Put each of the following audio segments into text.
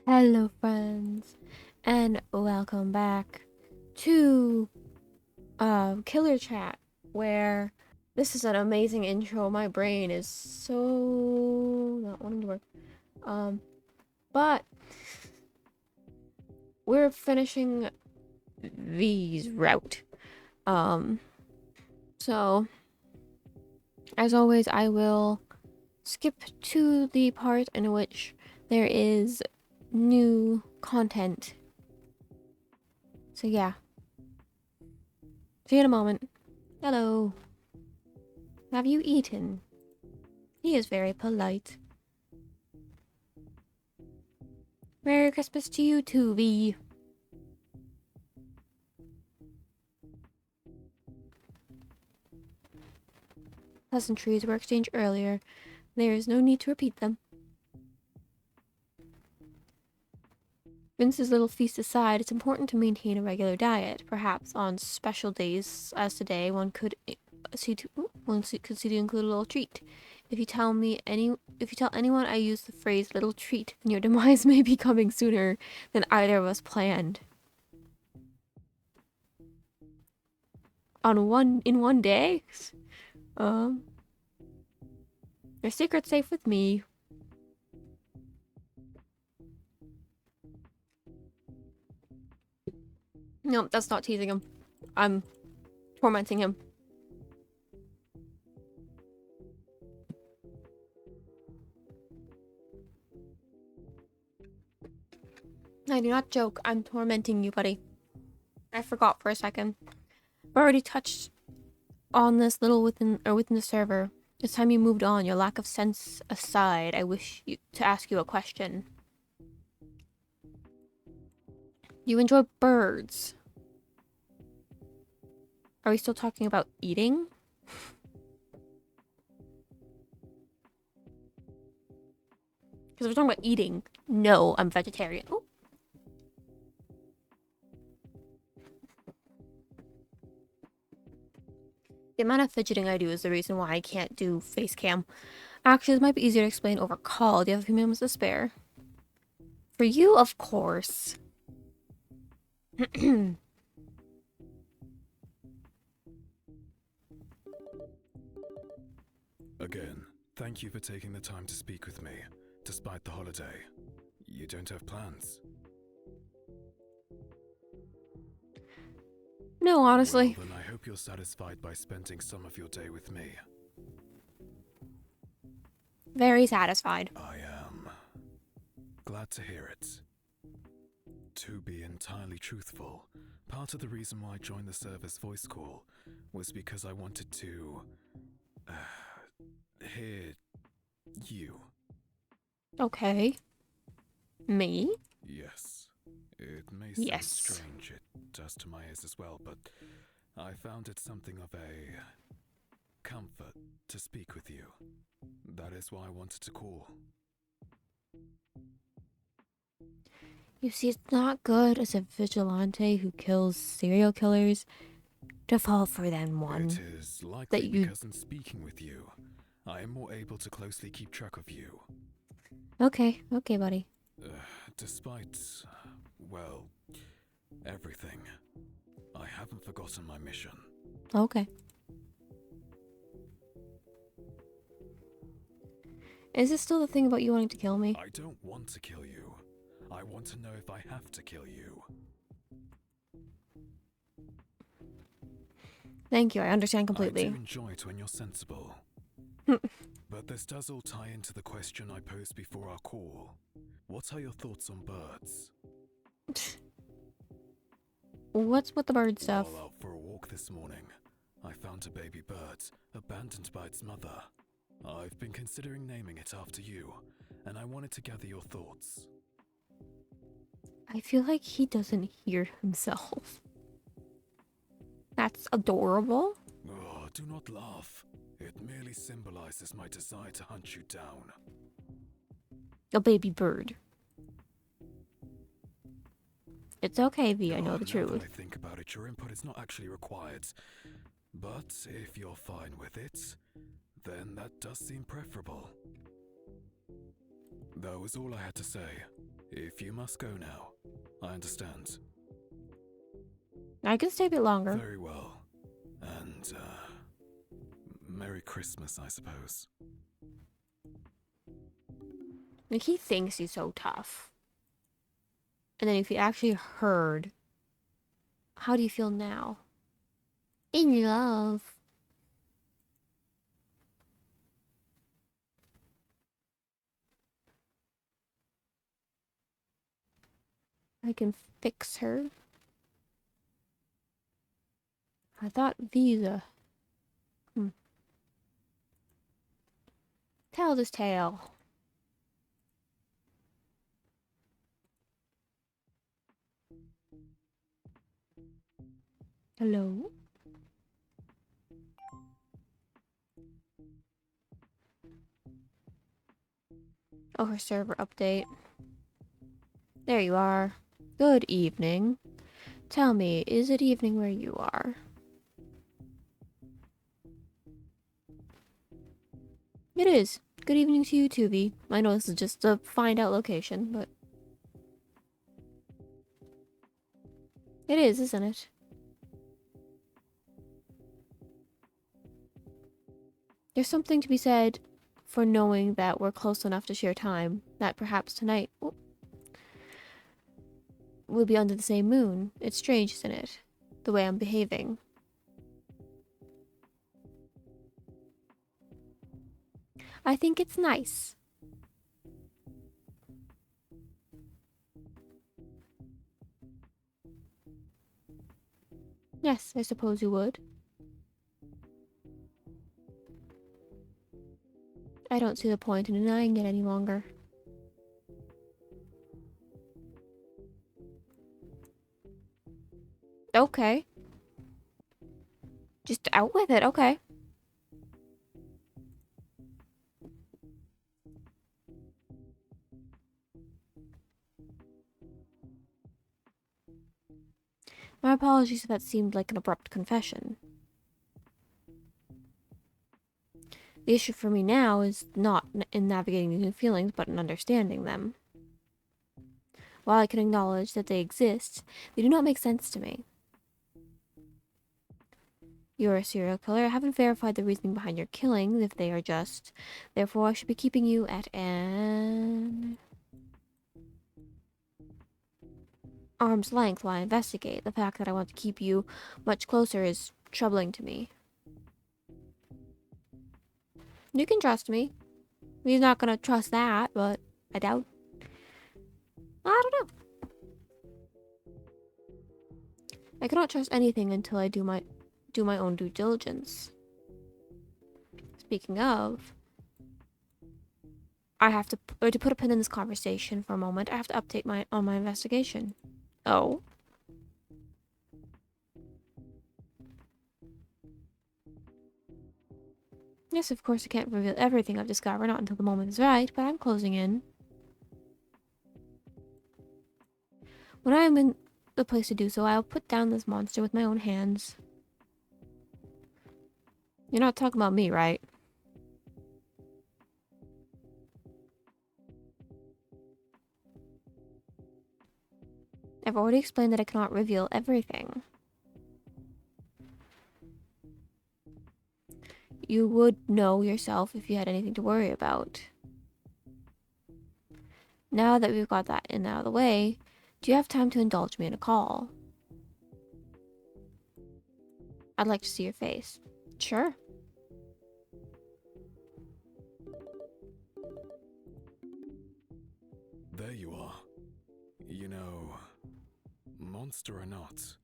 Hello, friends, and welcome back to Killer Chat, where this is an amazing intro. My brain is so not wanting to work. But we're finishing V's route. So as always, I will skip to the part in which there is new content. So yeah. See you in a moment. Hello. Have you eaten? He is very polite. Merry Christmas to you too, V. Pleasantries were exchanged earlier. There is no need to repeat them. Vince's little feast aside, it's important to maintain a regular diet. Perhaps on special days, as today, one could see to include a little treat. If you tell anyone I use the phrase "little treat," then your demise may be coming sooner than either of us planned. In one day? Your secret's safe with me. No, that's not teasing him. I'm tormenting him. I do not joke. I'm tormenting you, buddy. I forgot for a second. I've already touched on this little within the server. It's time you moved on. Your lack of sense aside, I wish to ask you a question. You enjoy birds. Are we still talking about eating? Because we're talking about eating. No, I'm vegetarian. Oh. The amount of fidgeting I do is the reason why I can't do face cam. Actually, this might be easier to explain over call. Do you have a few minutes to spare? For you, of course. Again, thank you for taking the time to speak with me, despite the holiday. You don't have plans? No, honestly. Well, then I hope you're satisfied by spending some of your day with me. Very satisfied. I am glad to hear it. To be entirely truthful, part of the reason why I joined the service voice call was because I wanted to hear you. Okay. Me? Yes. It may sound Yes. strange, it does to my ears as well, but I found it something of a comfort to speak with you. That is why I wanted to call. You see, it's not good as a vigilante who kills serial killers to fall for them one. It is likely because in speaking with you, I am more able to closely keep track of you. Okay, buddy. Despite, well, everything, I haven't forgotten my mission. Okay. Is this still the thing about you wanting to kill me? I don't want to kill you. I want to know if I have to kill you. Thank you, I understand completely. I do enjoy it when you're sensible. But this does all tie into the question I posed before our call. What are your thoughts on birds? What's with the bird stuff? While out for a walk this morning, I found a baby bird, abandoned by its mother. I've been considering naming it after you, and I wanted to gather your thoughts. I feel like he doesn't hear himself. That's adorable. Oh, do not laugh. It merely symbolizes my desire to hunt you down. A baby bird. It's okay, V, I know the truth. Now that I think about it, your input is not actually required. But if you're fine with it, then that does seem preferable. That was all I had to say. If you must go now, I understand. I can stay a bit longer. Very well. And, Merry Christmas, I suppose. Like, he thinks he's so tough. And then if he actually heard, how do you feel now? In love. I can fix her. I thought visa. Tell this tale. Hello? Oh, her server update. There you are. Good evening. Tell me, is it evening where you are? It is. Good evening to you too, V. I know this is just a find out location, but... It is, isn't it? There's something to be said for knowing that we're close enough to share time, that perhaps tonight we'll be under the same moon. It's strange, isn't it? The way I'm behaving. I think it's nice. Yes, I suppose you would. I don't see the point in denying it any longer. Okay. Just out with it, okay. My apologies if that seemed like an abrupt confession. The issue for me now is not in navigating these new feelings, but in understanding them. While I can acknowledge that they exist, they do not make sense to me. You're a serial killer. I haven't verified the reasoning behind your killings, if they are just. Therefore, I should be keeping you at an arm's length while I investigate. The fact that I want to keep you much closer is troubling to me. You can trust me. He's not gonna trust that, but I doubt. I don't know. I cannot trust anything until I do my own due diligence. Speaking of, I have to put a pin in this conversation for a moment. I have to update on my investigation. Oh. Yes, of course I can't reveal everything I've discovered, not until the moment is right, but I'm closing in. When I am in the place to do so, I'll put down this monster with my own hands. You're not talking about me, right? I've already explained that I cannot reveal everything. You would know yourself if you had anything to worry about. Now that we've got that out of the way, do you have time to indulge me in a call? I'd like to see your face. Sure. There you are. You know, monster or not,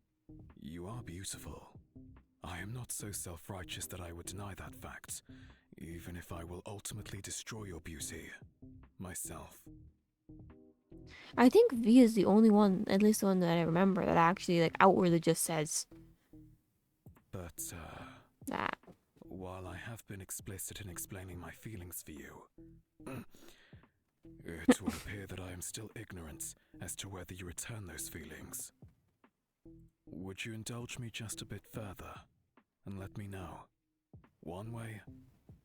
you are beautiful. I am not so self-righteous that I would deny that fact, even if I will ultimately destroy your beauty myself. I think V is the only one, at least the one that I remember, that actually like outwardly just says But, that. while I have been explicit in explaining my feelings for you, it would appear that I am still ignorant as to whether you return those feelings. Would you indulge me just a bit further and let me know, one way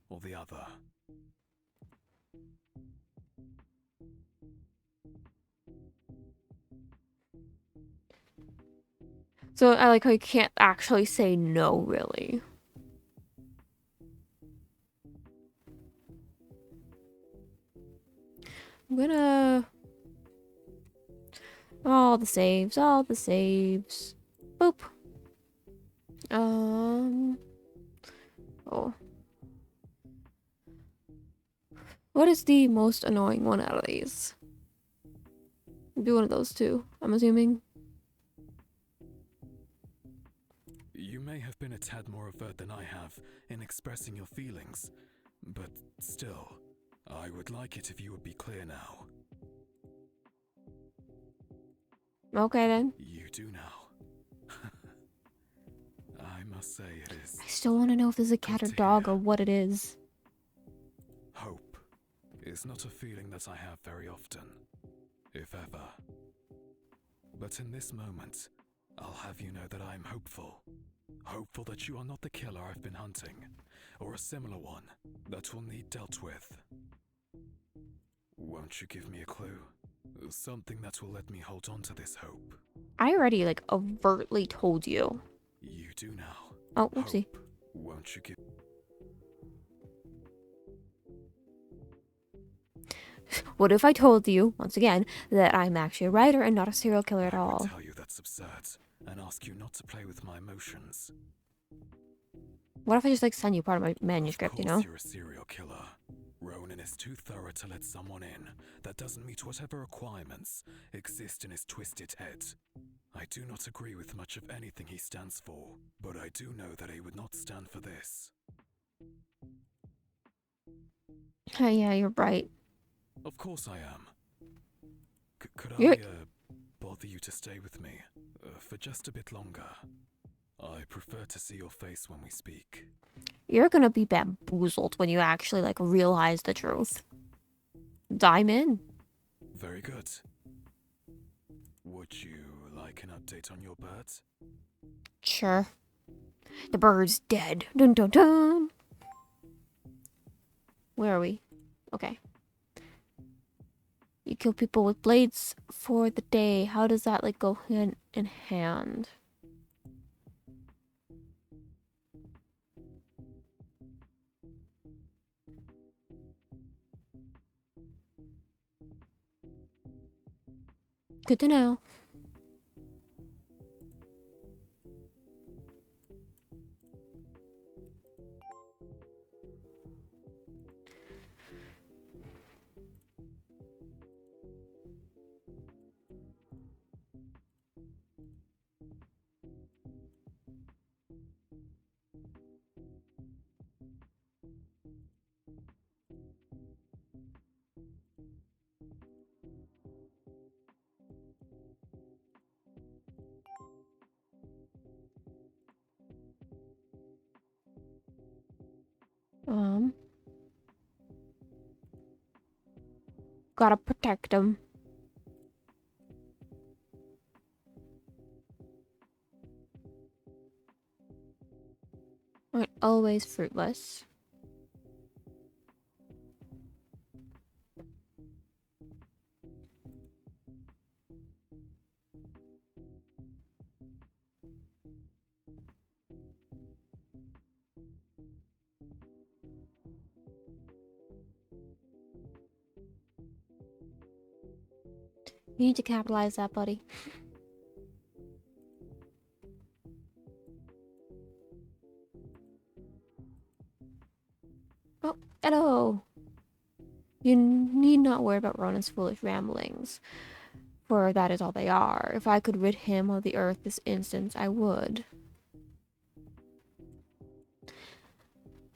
or the other? So I like how you can't actually say no, really. I'm gonna... All the saves, all the saves. Boop. Oh. What is the most annoying one out of these? Do one of those two, I'm assuming. You may have been a tad more overt than I have in expressing your feelings, but still, I would like it if you would be clear now. Okay then. You do now. I must say it is. I still want to know if this is a cat or Good to dog hear. or what it is. Hope is not a feeling that I have very often, if ever. But in this moment, I'll have you know that I am hopeful. Hopeful that you are not the killer I've been hunting, or a similar one that will need dealt with. Won't you give me a clue? Something that will let me hold on to this hope. I already like overtly told you. You do now. Oh, oopsie. Hope. Won't you give... What if I told you, once again, that I'm actually a writer and not a serial killer at I would all? tell you that's absurd, and ask you not to play with my emotions. What if I just like send you part of my manuscript, Of you course know? you're a serial killer. Ronan is too thorough to let someone in that doesn't meet whatever requirements exist in his twisted head. I do not agree with much of anything he stands for, but I do know that he would not stand for this. Yeah, you're right. Of course I am. Could You're I, bother you to stay with me, for just a bit longer? I prefer to see your face when we speak. you're gonna be bamboozled when you actually like realize the truth. Dime in. Very good. Would you like an update on your birds? Sure. The bird's dead. Dun dun dun. Where are we? Okay. You kill people with blades for the day. How does that like go hand in hand? Good to know. Gotta protect them. Aren't always fruitless. You need to capitalize that, buddy. Oh, hello. You need not worry about Ronan's foolish ramblings, for that is all they are. If I could rid him of the earth this instant, I would.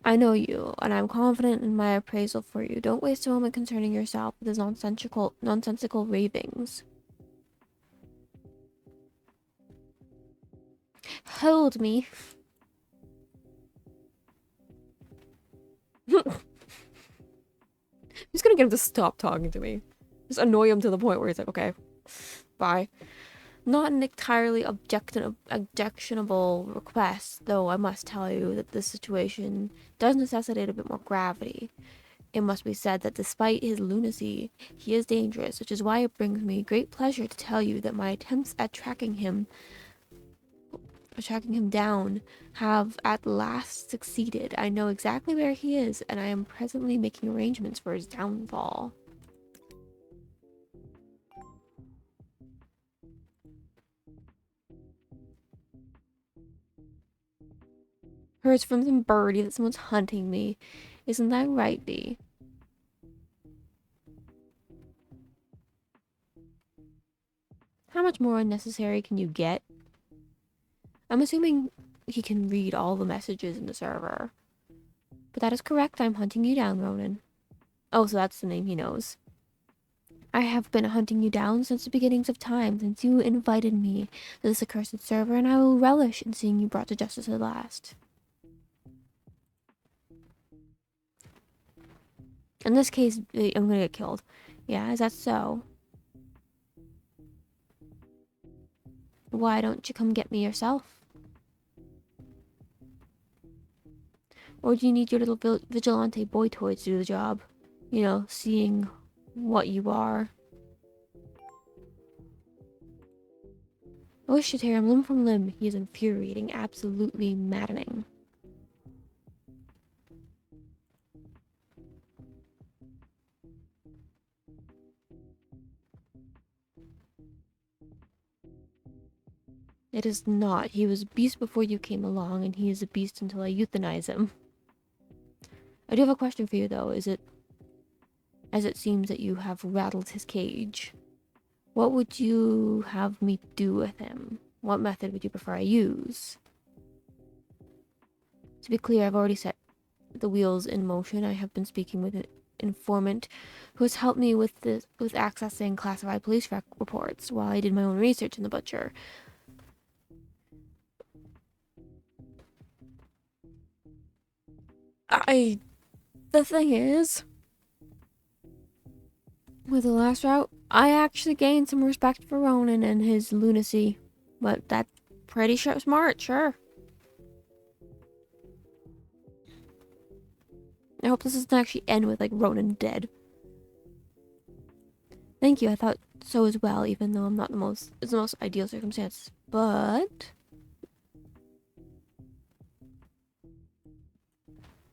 I know you, and I'm confident in my appraisal for you. Don't waste a moment concerning yourself with his nonsensical ravings. Hold me. I'm just gonna get him to stop talking to me. Just annoy him to the point where he's like, okay, bye. Not an entirely objectionable request, though I must tell you that this situation does necessitate a bit more gravity. It must be said that despite his lunacy, he is dangerous, which is why it brings me great pleasure to tell you that my attempts at tracking him of tracking him down have at last succeeded. I know exactly where he is, and I am presently making arrangements for his downfall. Heard from some birdie that someone's hunting me. Isn't that right, Dee? How much more unnecessary can you get? I'm assuming he can read all the messages in the server. But that is correct, I'm hunting you down, Ronan. Oh, so that's the name he knows. I have been hunting you down since the beginnings of time, since you invited me to this accursed server, and I will relish in seeing you brought to justice at last. In this case, I'm gonna get killed. Yeah, is that so? Why don't you come get me yourself? Or do you need your little vigilante boy toy to do the job? You know, seeing what you are. I wish to tear him limb from limb. He is infuriating, absolutely maddening. It is not. He was a beast before you came along, and he is a beast until I euthanize him. I do have a question for you, though. Is it, as it seems that you have rattled his cage, what would you have me do with him? What method would you prefer I use? To be clear, I've already set the wheels in motion. I have been speaking with an informant who has helped me with accessing classified police reports while I did my own research in the butcher. The thing is, with the last route, I actually gained some respect for Ronan and his lunacy. But that's pretty smart, sure. I hope this doesn't actually end with, like, Ronan dead. Thank you, I thought so as well, even though I'm not it's the most ideal circumstance. But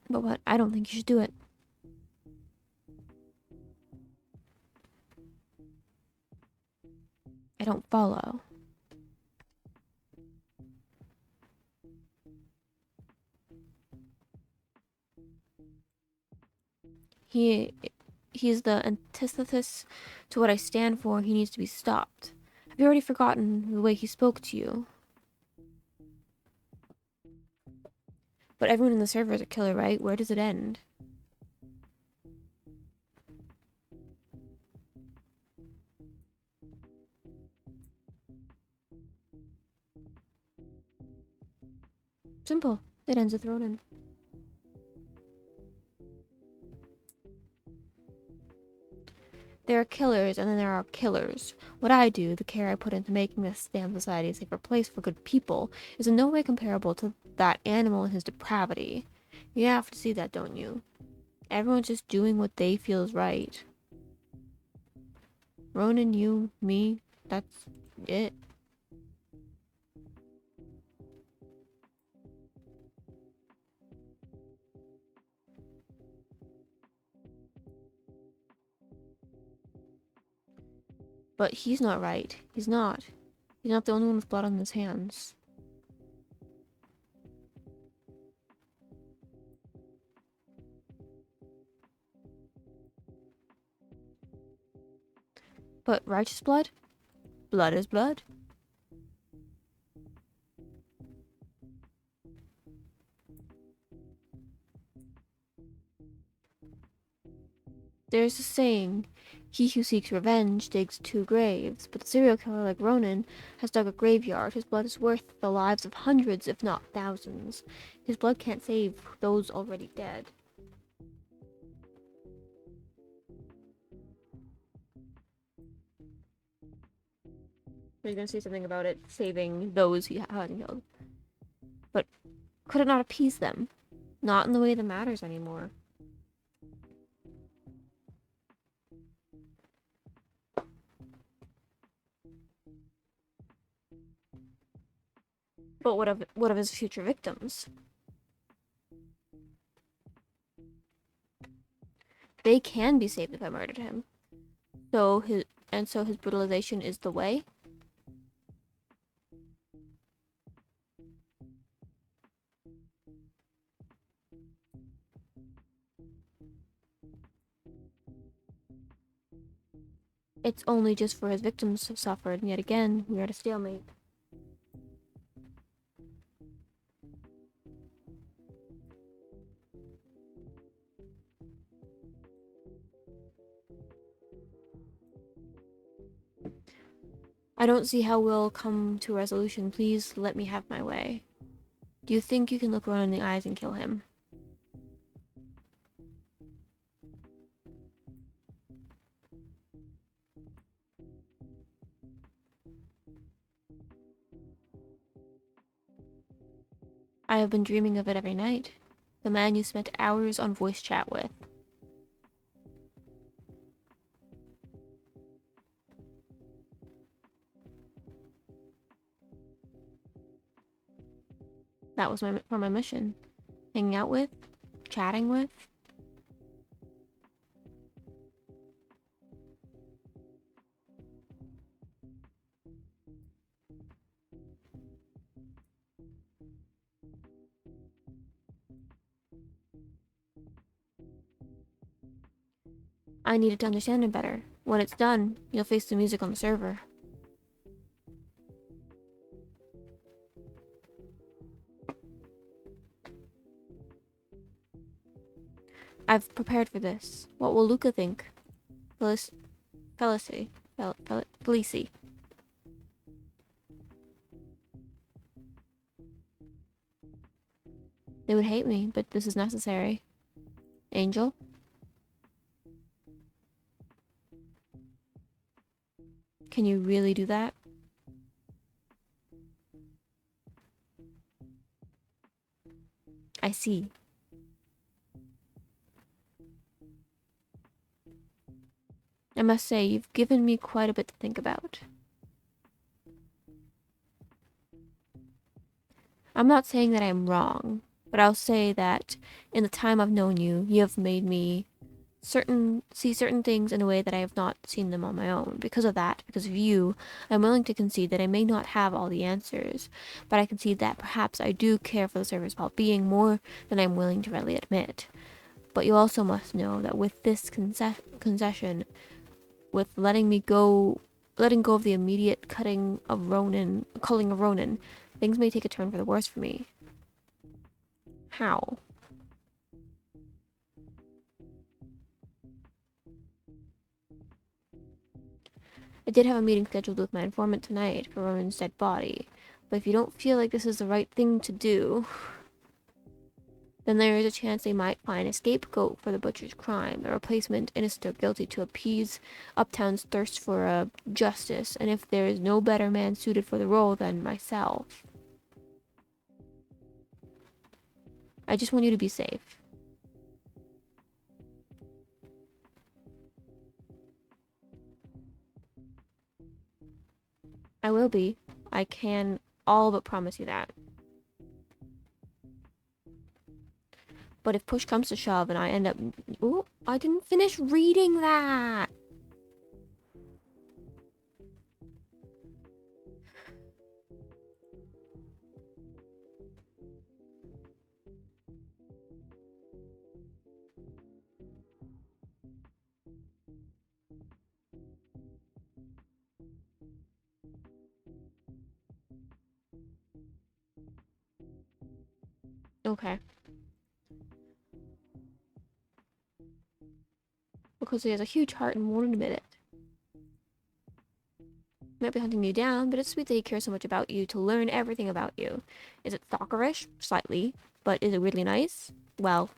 what? I don't think you should do it. I don't follow. He is the antithesis to what I stand for. He needs to be stopped. Have you already forgotten the way he spoke to you? But everyone in the server is a killer, right? Where does it end? Simple. It ends with Ronan. There are killers, and then there are killers. What I do, the care I put into making this damn society a safer place for good people, is in no way comparable to that animal and his depravity. You have to see that, don't you? Everyone's just doing what they feel is right. Ronan, you, me, that's it. But he's not right. He's not. He's not the only one with blood on his hands. But righteous blood? Blood is blood. There's a saying, he who seeks revenge digs two graves, but the serial killer like Ronan has dug a graveyard. His blood is worth the lives of hundreds, if not thousands. His blood can't save those already dead. You're gonna say something about it saving those he hadn't killed. But could it not appease them? Not in the way that matters anymore. But what of his future victims? They can be saved if I murdered him. So his brutalization is the way. It's only just for his victims to suffer, and yet again, we are at a stalemate. I don't see how we'll come to a resolution. Please let me have my way. Do you think you can look Ronan in the eyes and kill him? I have been dreaming of it every night. The man you spent hours on voice chat with. That was my mission. Hanging out with, chatting with. I needed to understand him better. When it's done, you'll face the music on the server. I've prepared for this. What will Luca think? Felici. Felici. They would hate me, but this is necessary. Angel? Can you really do that? I see. I must say, you've given me quite a bit to think about. I'm not saying that I'm wrong, but I'll say that in the time I've known you, you have made me see certain things in a way that I have not seen them on my own. Because of that, because of you, I'm willing to concede that I may not have all the answers, but I concede that perhaps I do care for the server's well-being more than I'm willing to readily admit. But you also must know that with this concession, with letting go of the immediate culling of Ronan, things may take a turn for the worse for me. How? I did have a meeting scheduled with my informant tonight for Ronan's dead body, but if you don't feel like this is the right thing to do, then there is a chance they might find a scapegoat for the butcher's crime, a replacement innocent or guilty to appease Uptown's thirst for justice, and if there is no better man suited for the role than myself. I just want you to be safe. I will be. I can all but promise you that. But if push comes to shove and I end up... Ooh, I didn't finish reading that! Okay. Because he has a huge heart and won't admit it. He might be hunting you down, but it's sweet that he cares so much about you to learn everything about you. Is it stalkerish? Slightly. But is it weirdly nice? Well,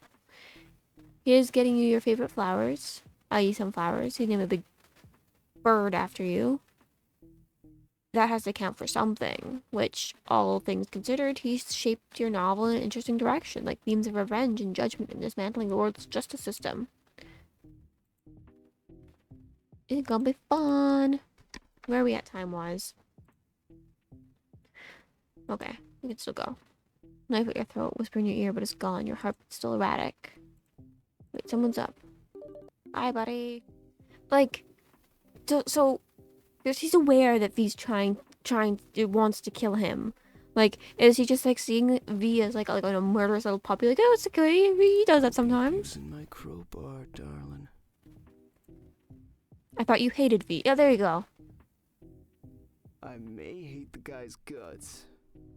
he is getting you your favorite flowers, i.e. some flowers. He named a big bird after you. That has to count for something, which, all things considered, he's shaped your novel in an interesting direction, like themes of revenge and judgment and dismantling the world's justice system. It's gonna be fun. Where are we at time-wise? Okay. You can still go. Knife at your throat, whisper in your ear, but it's gone. Your heart's still erratic. Wait, someone's up. Hi, buddy. Like, so he's aware that V's wants to kill him. Like, is he just like seeing V as like a murderous little puppy? Like, oh, it's okay. He does that sometimes. Using my crowbar, darling. I thought you hated V. Yeah, there you go. I may hate the guy's guts,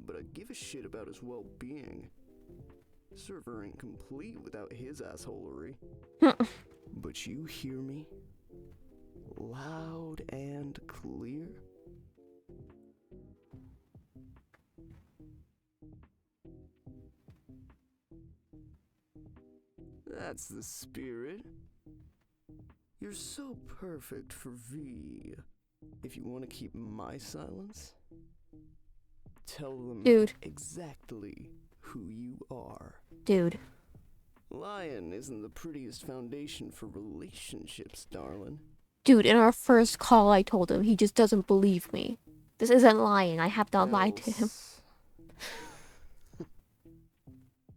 but I give a shit about his well-being. Server ain't complete without his assholery. But you hear me? Loud and clear? That's the spirit. You're so perfect for V. If you want to keep my silence, tell them Dude. exactly who you are. Dude. Lying isn't the prettiest foundation for relationships, darling. Dude, in our first call, I told him. He just doesn't believe me. This isn't lying. I have not lied to him.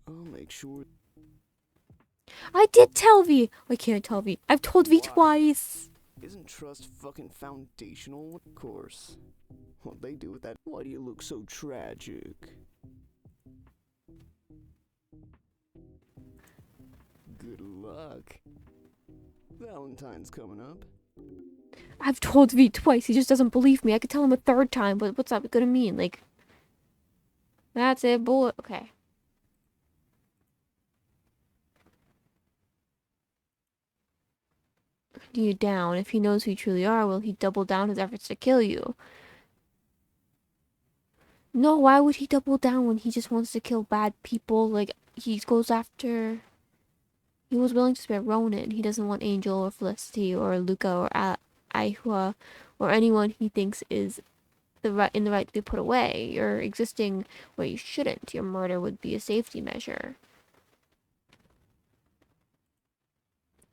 I'll make sure. I did tell V. I can't tell V. I've told V twice. Isn't trust fucking foundational? Of course. What they do with that? Why do you look so tragic? Good luck. Valentine's coming up. I've told V twice. He just doesn't believe me. I could tell him a third time, but what's that gonna mean? Like, that's it, boy. Okay. You down. If he knows who you truly are, will he double down his efforts to kill you? No, why would he double down when he just wants to kill bad people? Like, he goes after... He was willing to spare Ronan. He doesn't want Angel or Felicity or Luca or Aihua or anyone he thinks is in the right to be put away. You're existing where you shouldn't. Your murder would be a safety measure.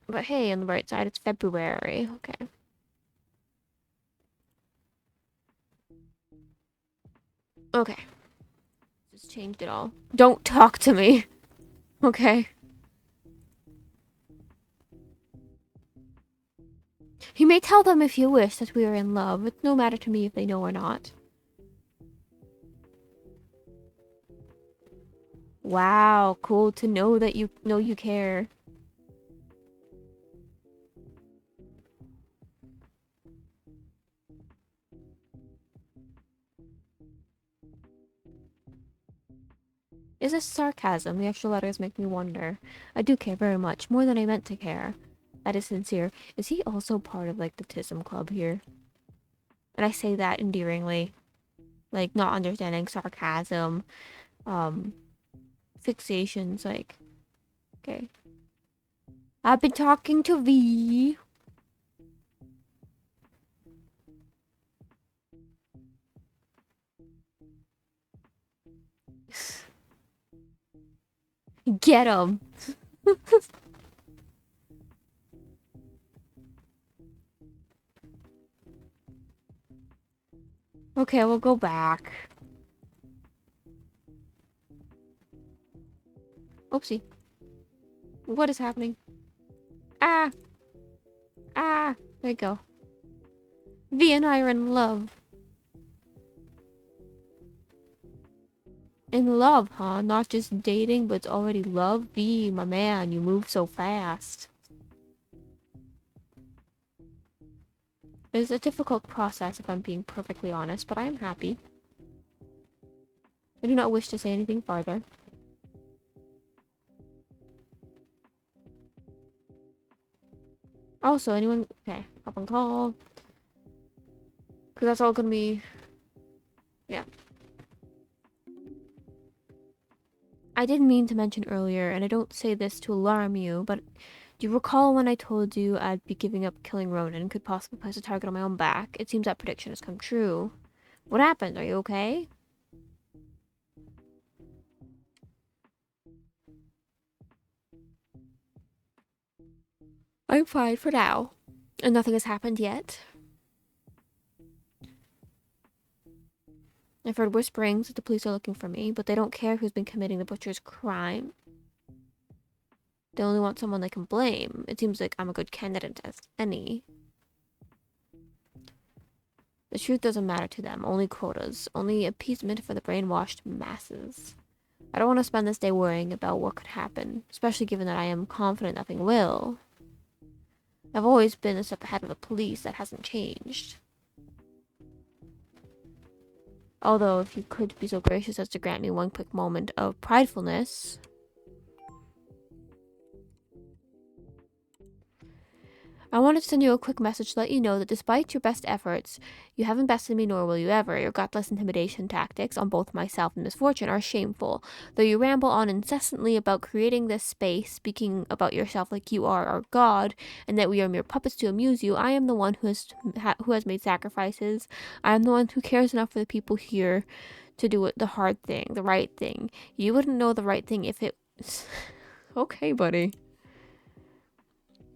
But hey, on the bright side, it's February. Okay. Okay. Just changed it all. Don't talk to me. Okay. You may tell them if you wish that we are in love. It's no matter to me if they know or not. Wow, cool to know that you know you care. Is this sarcasm? The extra letters make me wonder. I do care very much, more than I meant to care. That is sincere. Is he also part of, like, the TISM club here? And I say that endearingly. Like, not understanding sarcasm, fixations, like... Okay. I've been talking to V. Get him. Okay, we'll go back. Oopsie. What is happening? Ah! Ah! There you go. V and I are in love. In love, huh? Not just dating, but it's already love? V, my man, you move so fast. It's a difficult process, if I'm being perfectly honest, but I am happy. I do not wish to say anything farther. Also, anyone... Okay, hop on call. Because that's all gonna be... Yeah. I didn't mean to mention earlier, and I don't say this to alarm you, but do you recall when I told you I'd be giving up killing Ronan and could possibly place a target on my own back? It seems that prediction has come true. What happened? Are you okay? I'm fine for now. And nothing has happened yet. I've heard whisperings that the police are looking for me, but they don't care who's been committing the butcher's crime. They only want someone they can blame. It seems like I'm a good candidate as any. The truth doesn't matter to them. Only quotas. Only appeasement for the brainwashed masses. I don't want to spend this day worrying about what could happen, especially given that I am confident nothing will. I've always been a step ahead of the police. That hasn't changed. Although, if you could be so gracious as to grant me one quick moment of pridefulness... I wanted to send you a quick message to let you know that despite your best efforts, you haven't bested me, nor will you ever. Your gutless intimidation tactics on both myself and Misfortune are shameful. Though you ramble on incessantly about creating this space, speaking about yourself like you are our god, and that we are mere puppets to amuse you, I am the one who has made sacrifices. I am the one who cares enough for the people here to do it, the hard thing, the right thing. You wouldn't know the right thing if it... Okay, buddy.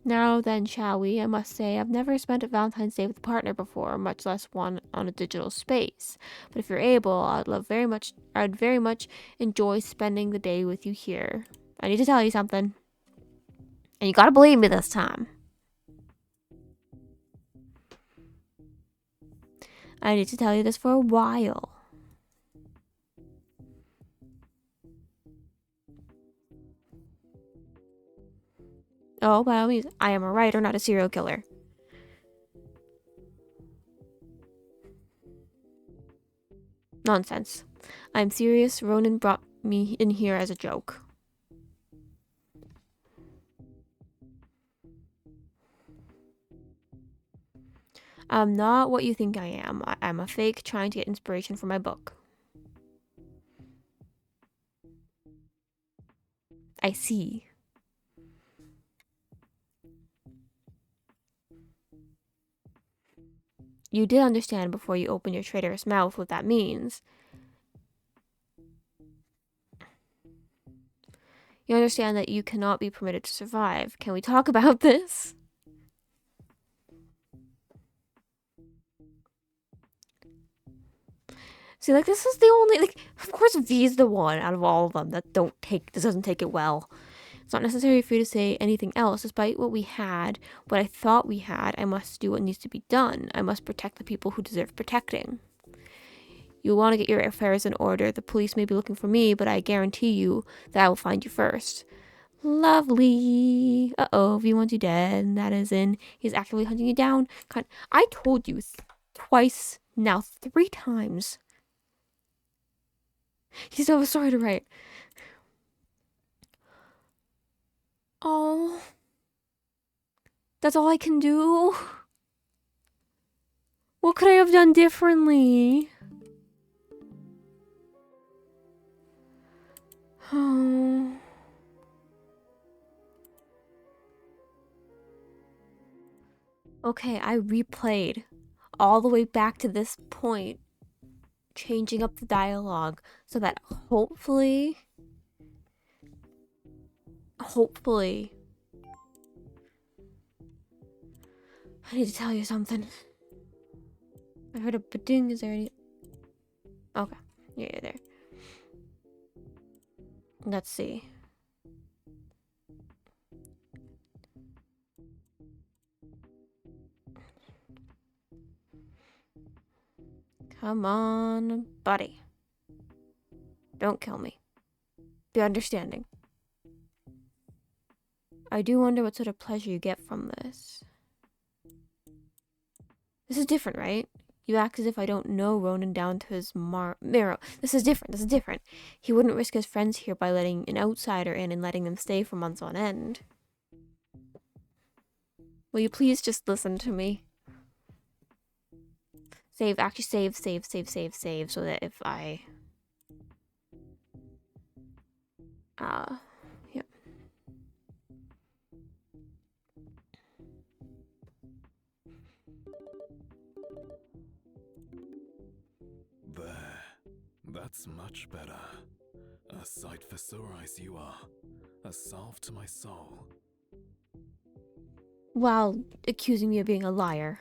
Now then, shall we? I must say, I've never spent a Valentine's Day with a partner before, much less one on a digital space. But if you're able, I'd very much enjoy spending the day with you here. I need to tell you something. And you gotta believe me this time. I need to tell you this for a while. Oh, by all means, I am a writer, not a serial killer. Nonsense. I'm serious. Ronan brought me in here as a joke. I'm not what you think I am. I'm a fake trying to get inspiration for my book. I see. You did understand before you opened your traitorous mouth what that means. You understand that you cannot be permitted to survive. Can we talk about this? See, like, this is the only, like, of course V's the one out of all of them that doesn't take it well. It's not necessary for you to say anything else. Despite what I thought we had, I must do what needs to be done. I must protect the people who deserve protecting. You want to get your affairs in order. The police may be looking for me, but I guarantee you that I will find you first. Lovely. Uh-oh, V wants you dead. And that is in. He's actively hunting you down. I told you twice now, 3 times. He's so sorry to write. Oh. That's all I can do? What could I have done differently? Oh. Okay, I replayed all the way back to this point, changing up the dialogue so that hopefully, I need to tell you something. I heard a ba-ding. Is there any... Okay. Yeah, you're there. Let's see. Come on, buddy. Don't kill me. Be understanding. I do wonder what sort of pleasure you get from this. This is different, right? You act as if I don't know Ronan down to his marrow. This is different. He wouldn't risk his friends here by letting an outsider in and letting them stay for months on end. Will you please just listen to me? Save, so that if I... yeah. There. That's much better. A sight for sore eyes you are. A salve to my soul. While accusing me of being a liar.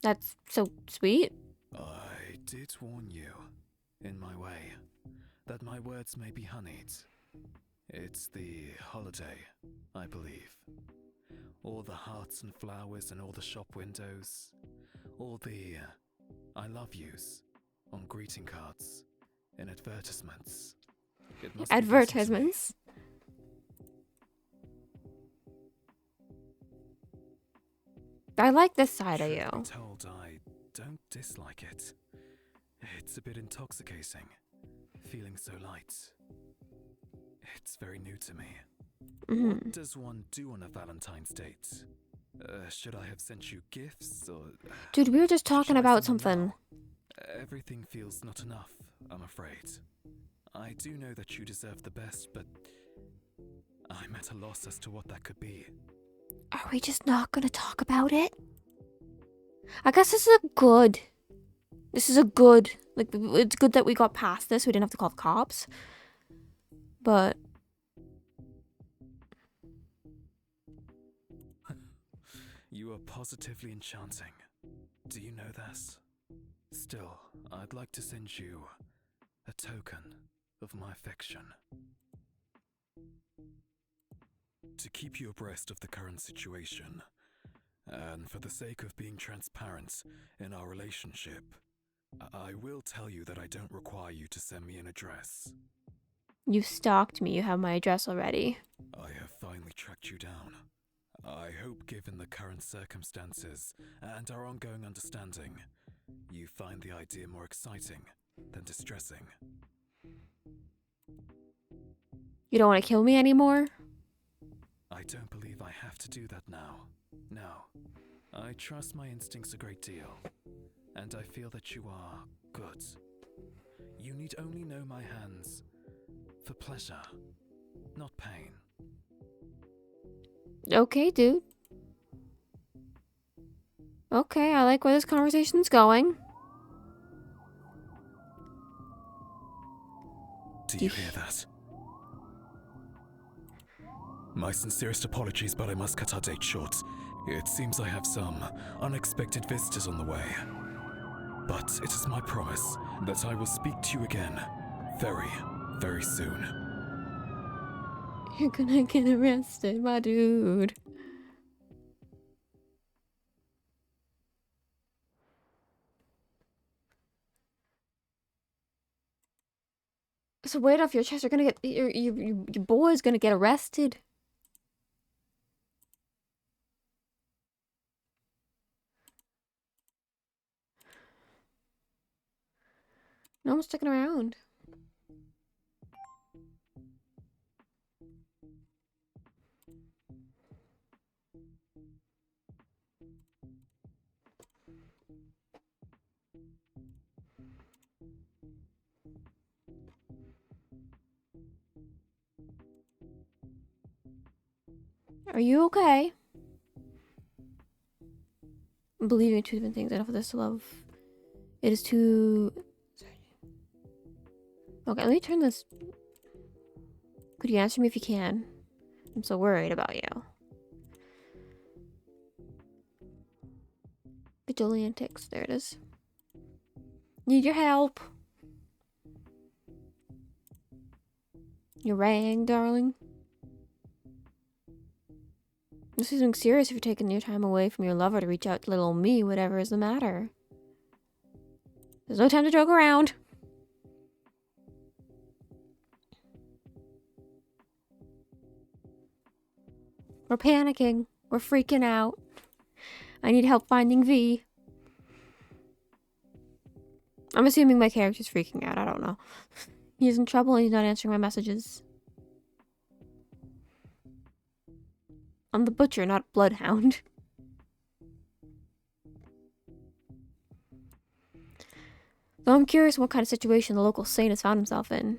That's so sweet. I did warn you, in my way, that my words may be honeyed. It's the holiday, I believe. All the hearts and flowers in all the shop windows. All the I love yous on greeting cards, in advertisements. It must be getting to me. Advertisements? I like this side of Truth you. be told, I don't dislike it. It's a bit intoxicating, feeling so light. It's very new to me. What does one do on a Valentine's date? Should I have sent you gifts, or... Dude, we were just talking should I about send them something. now? Everything feels not enough, I'm afraid. I do know that you deserve the best, but I'm at a loss as to what that could be. Are we just not gonna talk about it? I guess this is a good. Like, it's good that we got past this. We didn't have to call the cops. But You are positively enchanting. Do you know this? Still, I'd like to send you a token of my affection. To keep you abreast of the current situation, and for the sake of being transparent in our relationship, I will tell you that I don't require you to send me an address. you stalked me. You have my address already. I have finally tracked you down. I hope, given the current circumstances and our ongoing understanding, you find the idea more exciting than distressing. You don't want to kill me anymore? I don't believe I have to do that now. No. I trust my instincts a great deal, and I feel that you are good. You need only know my hands for pleasure, not pain. Okay, dude. Okay, I like where this conversation's going. Do you hear that? My sincerest apologies, but I must cut our date short. It seems I have some unexpected visitors on the way. But it is my promise that I will speak to you again very, very soon. You're gonna get arrested, my dude. So weight off your chest. You're gonna get your boy's gonna get arrested. No one's sticking around. Are you okay? Believing two different things. Enough of this to love. It is too. Okay, let me turn this. Could you answer me if you can? I'm so worried about you. Vigilantics. There it is. Need your help. You rang, darling. This isn't serious if you're taking your time away from your lover to reach out to little me, whatever is the matter. There's no time to joke around. We're panicking. We're freaking out. I need help finding V. I'm assuming my character's freaking out. I don't know. He's in trouble and he's not answering my messages. I'm the butcher, not bloodhound. Though I'm curious what kind of situation the local saint has found himself in.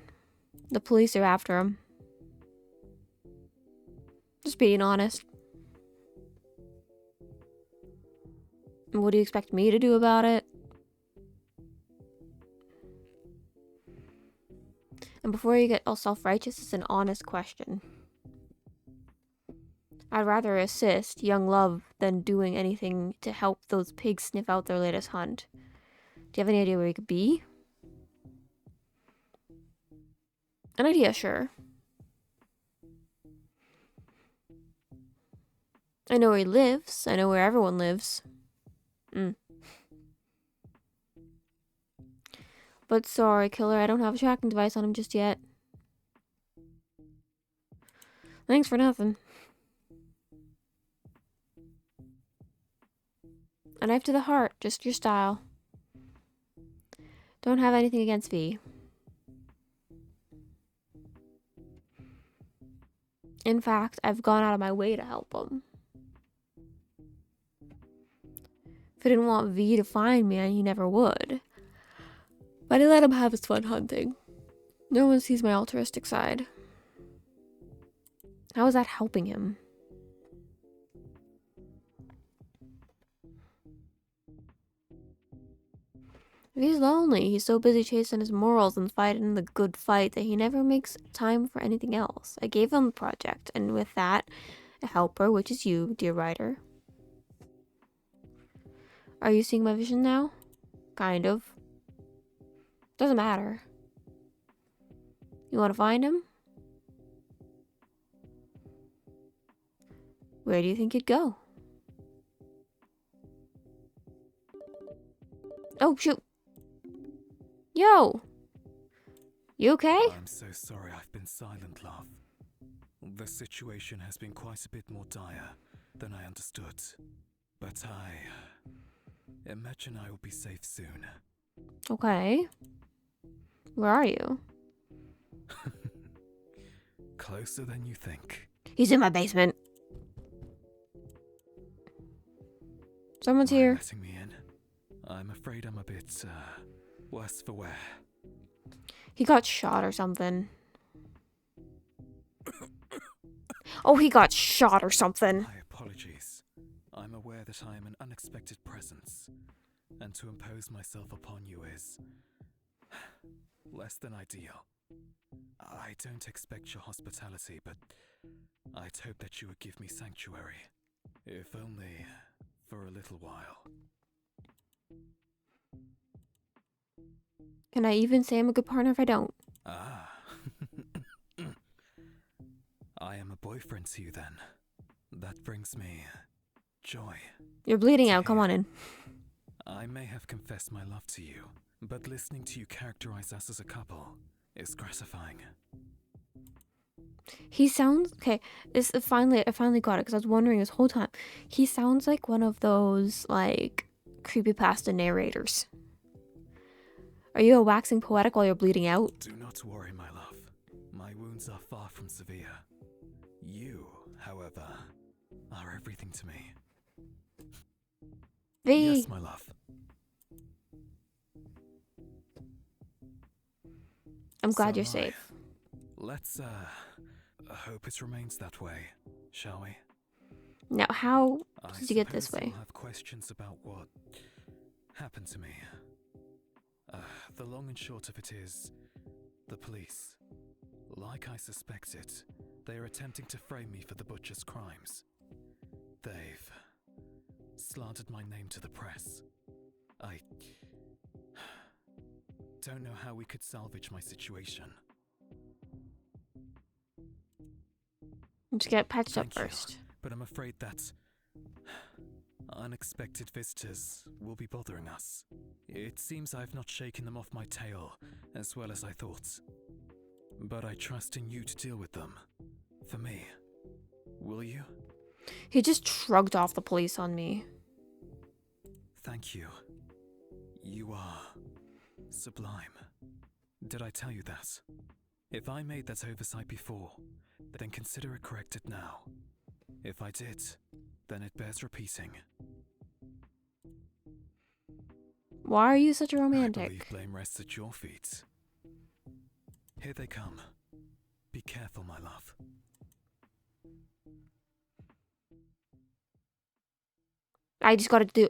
The police are after him. Just being honest. And what do you expect me to do about it? And before you get all self-righteous, it's an honest question. I'd rather assist young love than doing anything to help those pigs sniff out their latest hunt. Do you have any idea where he could be? An idea, sure. I know where he lives. I know where everyone lives. But sorry, killer, I don't have a tracking device on him just yet. Thanks for nothing. A knife to the heart, just your style. Don't have anything against V. In fact, I've gone out of my way to help him. If I didn't want V to find me, he never would. But I let him have his fun hunting. No one sees my altruistic side. How is that helping him? If he's lonely, he's so busy chasing his morals and fighting the good fight that he never makes time for anything else. I gave him a project, and with that, a helper, which is you, dear writer. Are you seeing my vision now? Kind of. Doesn't matter. You want to find him? Where do you think he'd go? Oh, shoot. Yo! You okay? I'm so sorry I've been silent, love. The situation has been quite a bit more dire than I understood. But I imagine I will be safe soon. Okay. Where are you? Closer than you think. He's in my basement. Someone's Mind here. letting me in? I'm afraid I'm a bit, worse for wear. He got shot or something. Oh, he got shot or something. My apologies. I'm aware that I am an unexpected presence, and to impose myself upon you is less than ideal. I don't expect your hospitality, but I'd hope that you would give me sanctuary, if only for a little while. Can I even say I'm a good partner if I don't? Ah. I am a boyfriend to you then. That brings me joy. You're bleeding out. Come on in. I may have confessed my love to you, but listening to you characterize us as a couple is gratifying. He sounds okay. I finally got it because I was wondering this whole time. He sounds like one of those like creepypasta narrators. Are you a waxing poetic while you're bleeding out? Do not worry, my love. My wounds are far from severe. You, however, are everything to me. V. Yes, my love. I'm glad So you're am I. safe. Let's, hope it remains that way, shall we? Now, how I did you get this suppose way? you'll have questions about what happened to me. The long and short of it is, the police, like I suspected, they are attempting to frame me for the butcher's crimes. They've slandered my name to the press. I don't know how we could salvage my situation. Just get patched up Thank you, first. but I'm afraid that unexpected visitors will be bothering us. It seems I've not shaken them off my tail as well as I thought. But I trust in you to deal with them. For me. Will you? He just shrugged off the police on me. Thank you. You are sublime. Did I tell you that? If I made that oversight before, then consider it corrected now. If I did, then it bears repeating. Why are you such a I romantic? believe blame rests at your feet. Here they come. Be careful, my love. I just gotta do...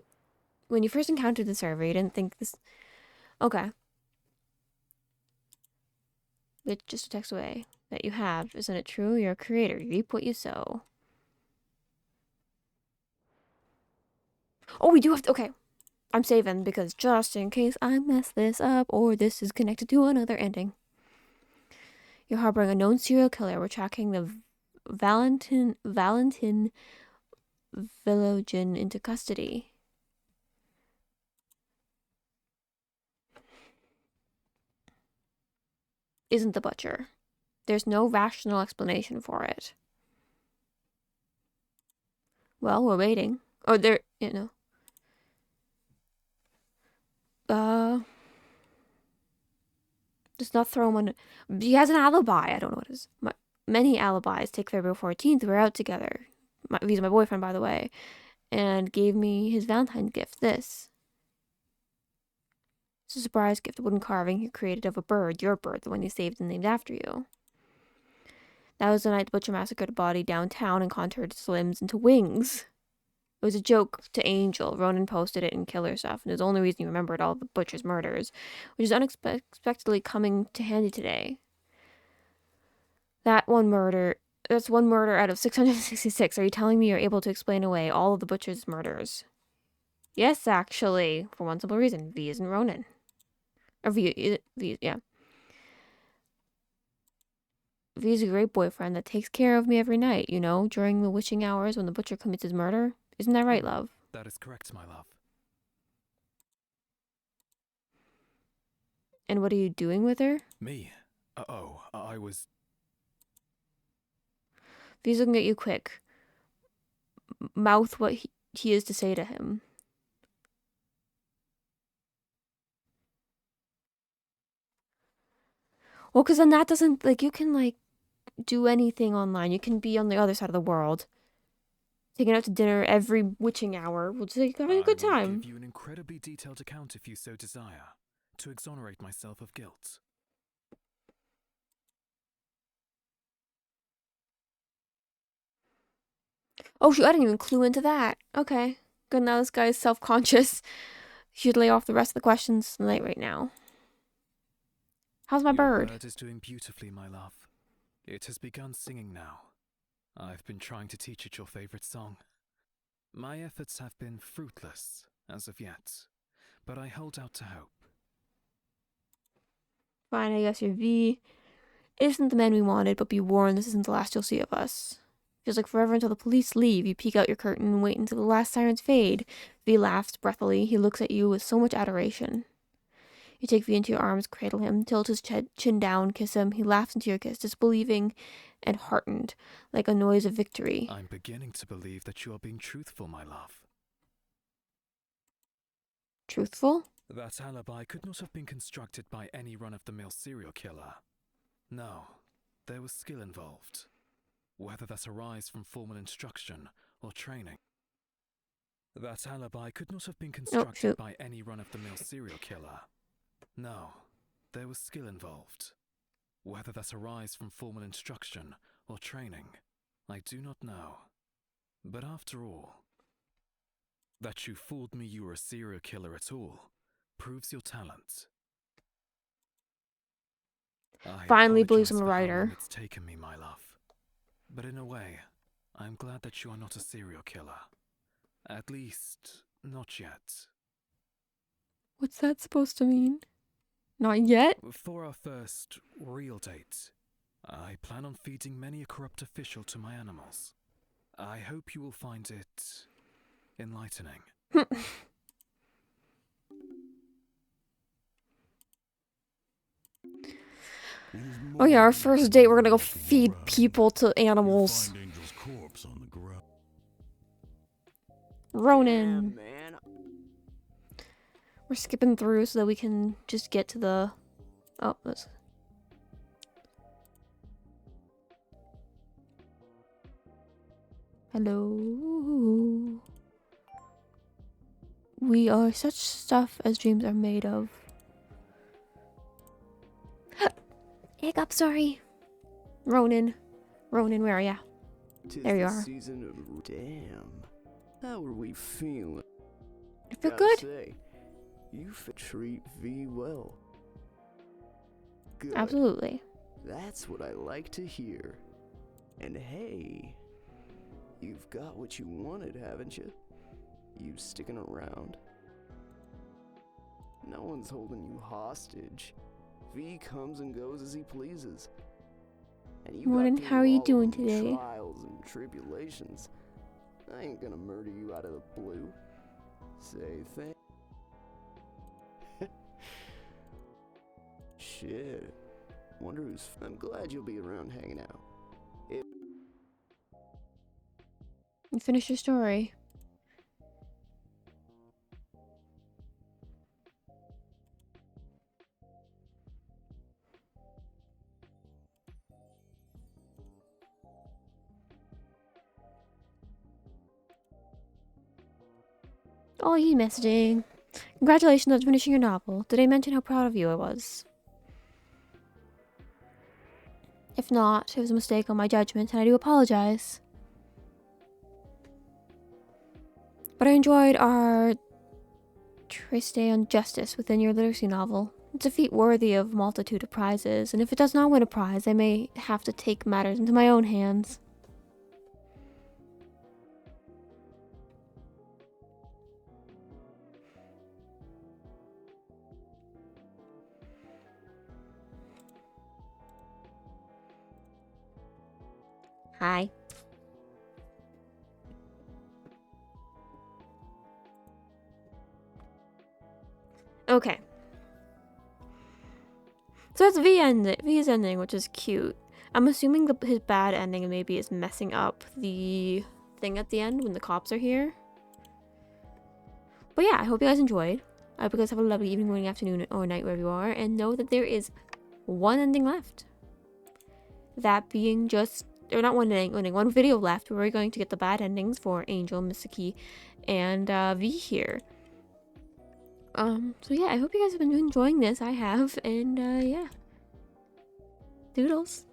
When you first encountered the server, you didn't think this... Okay. It's just a text away. That you have. Isn't it true? You're a creator. You reap what you sow. Oh, we do have to... Okay. I'm saving because just in case I mess this up or this is connected to another ending. You're harboring a known serial killer. We're tracking the Valentin Vilogin into custody. Isn't the butcher. There's no rational explanation for it. Well, we're waiting. Or there, just not throw him on. He has an alibi. I don't know what it is. Many alibis take February 14th. We're out together. He's my boyfriend, by the way. And gave me his Valentine's gift. This. It's a surprise gift. A wooden carving he created of a bird. Your bird. The one you saved and named after you. That was the night the butcher massacred a body downtown and contoured its limbs into wings. It was a joke to Angel. Ronan posted it in Killer Stuff, and it was the only reason he remembered all the butcher's murders, which is unexpectedly coming to handy today. That's one murder out of 666. Are you telling me you're able to explain away all of the butcher's murders? Yes, actually, for one simple reason. V isn't Ronan. Or V, yeah. V's a great boyfriend that takes care of me every night, during the witching hours when the butcher commits his murder. Isn't that right, love? That is correct, my love. And what are you doing with her? Me? I was... V's looking at you quick. Mouth what he is to say to him. Well, because then that doesn't, you can, do anything online. You can be on the other side of the world. Taking out to dinner every witching hour. We'll just having a good time. I will give you an incredibly detailed account if you so desire, to exonerate myself of guilt. Oh shoot, I didn't even clue into that. Okay. Good, now this guy's self-conscious. Should lay off the rest of the questions tonight right now. How's my bird? Your bird is doing beautifully, my love. It has begun singing now. I've been trying to teach it your favorite song. My efforts have been fruitless, as of yet, but I hold out to hope. Fine, I guess your V isn't the man we wanted, but be warned, this isn't the last you'll see of us. Feels like forever until the police leave. You peek out your curtain and wait until the last sirens fade. V laughs breathily. He looks at you with so much adoration. You take V into your arms, cradle him, tilt his chin down, kiss him. He laughs into your kiss, disbelieving and heartened, like a noise of victory. I'm beginning to believe that you are being truthful, my love. Truthful? That alibi could not have been constructed by any run-of-the-mill serial killer. No, there was skill involved. Whether that arise from formal instruction or training. That alibi could not have been constructed by any run-of-the-mill serial killer. No, there was skill involved. Whether that arise from formal instruction or training, I do not know. But after all, that you fooled me you were a serial killer at all proves your talent. Finally believes I'm a writer. It's taken me, my love. But in a way, I'm glad that you are not a serial killer. At least, not yet. What's that supposed to mean? Not yet? For our first real date, I plan on feeding many a corrupt official to my animals. I hope you will find it enlightening. Oh yeah, our first date, we're gonna go feed people to animals. Ronan. Yeah, man. We're skipping through so that we can just get to the... Oh, that's... Hello. We are such stuff as dreams are made of. Hiccup, sorry. Ronan. Ronan, where are ya? There you are. Season of... Damn. How are we feeling? I feel good. Say, you treat V well. Good. Absolutely. That's what I like to hear. And hey, you've got what you wanted, haven't you? You sticking around. No one's holding you hostage. V comes and goes as he pleases. And you Morgan, got how through are you all of doing them today? trials and tribulations. I ain't gonna murder you out of the blue. Say thank. Shit. Wonder who's. I'm glad you'll be around hanging out. You finished your story. Oh, you messaging. Congratulations on finishing your novel. Did I mention how proud of you I was? If not, it was a mistake on my judgment, and I do apologize. But I enjoyed our Triste on justice within your literacy novel. It's a feat worthy of a multitude of prizes, and if it does not win a prize, I may have to take matters into my own hands. Hi. Okay. So it's V's ending, which is cute. I'm assuming his bad ending maybe is messing up the thing at the end when the cops are here. But yeah, I hope you guys enjoyed. I hope you guys have a lovely evening, morning, afternoon, or night wherever you are, and know that there is one ending left. That being just, or not one ending, one video left where we're going to get the bad endings for Angel, Misaki, and V here. So yeah, I hope you guys have been enjoying this. I have, and yeah. Doodles.